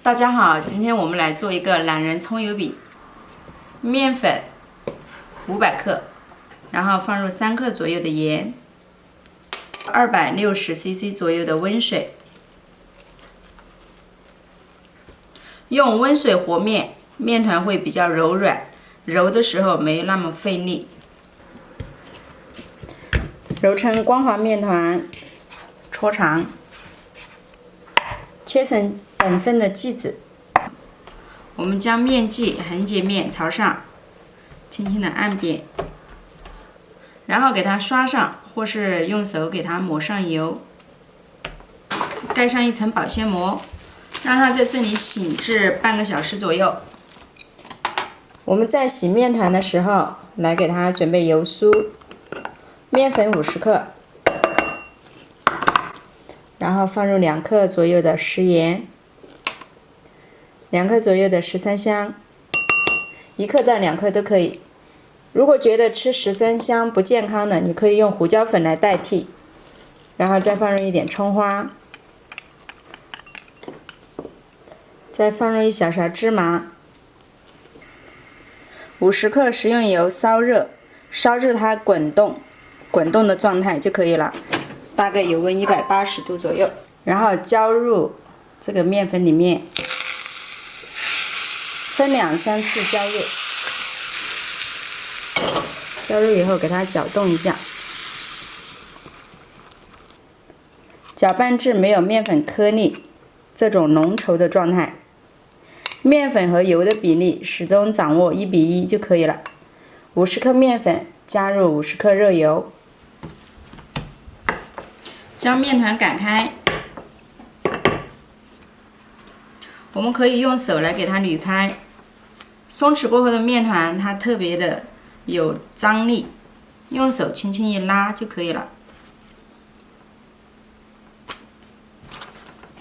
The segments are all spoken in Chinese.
大家好，今天我们来做一个懒人葱油饼。面粉500克，然后放入3克左右的盐，260cc 左右的温水。用温水和面，面团会比较柔软，揉的时候没那么费力。揉成光滑面团，搓长，切成等分的剂子。我们将面剂横截面朝上，轻轻的按扁，然后给它刷上，或是用手给它抹上油，盖上一层保鲜膜，让它在这里醒至半个小时左右。我们在洗面团的时候，来给它准备油酥，面粉50克，然后放入2克左右的食盐，2克左右的13香，1克到2克都可以。如果觉得吃13香不健康的，你可以用胡椒粉来代替。然后再放入一点葱花，再放入1小勺芝麻，50克食用油烧热，烧至它滚动的状态就可以了，大概油温180度左右。然后浇入这个面粉里面，分2、3次浇入。浇入以后给它搅动一下，搅拌至没有面粉颗粒这种浓稠的状态，面粉和油的比例始终掌握1比1就可以了。50克面粉加入50克热油，将面团擀开。我们可以用手来给它捋开，松弛过后的面团它特别的有张力，用手轻轻一拉就可以了。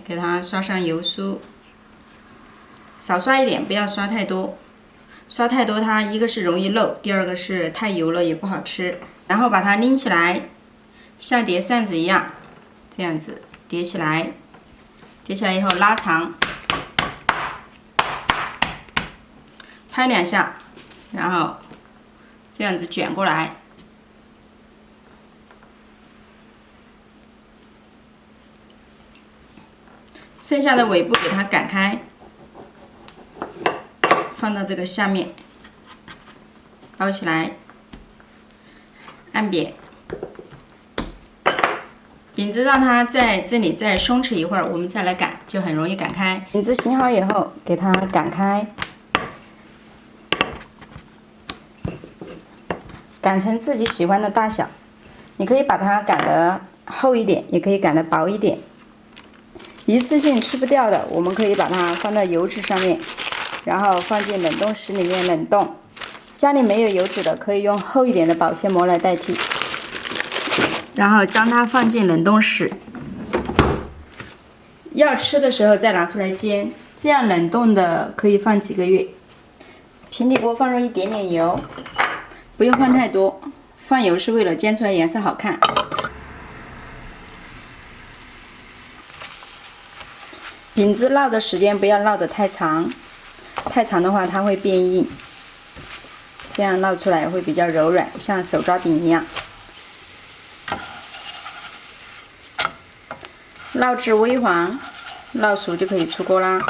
给它刷上油酥，少刷一点，不要刷太多。刷太多它一个是容易漏，第二个是太油了也不好吃。然后把它拎起来，像叠扇子一样，这样子叠起来，叠起来以后拉长，拍2下，然后这样子卷过来，剩下的尾部给它擀开，放到这个下面，包起来，按扁，饼子让它在这里再松弛一会儿，我们再来擀，就很容易擀开。饼子醒好以后，给它擀开，擀成自己喜欢的大小，你可以把它擀得厚一点，也可以擀得薄一点。一次性吃不掉的，我们可以把它放到油纸上面，然后放进冷冻室里面冷冻。家里没有油纸的，可以用厚一点的保鲜膜来代替，然后将它放进冷冻室。要吃的时候再拿出来煎，这样冷冻的可以放几个月。平底锅放入一点点油，不用放太多，放油是为了煎出来颜色好看。饼子烙的时间不要烙得太长，太长的话它会变硬，这样烙出来会比较柔软，像手抓饼一样。烙至微黄，烙熟就可以出锅啦。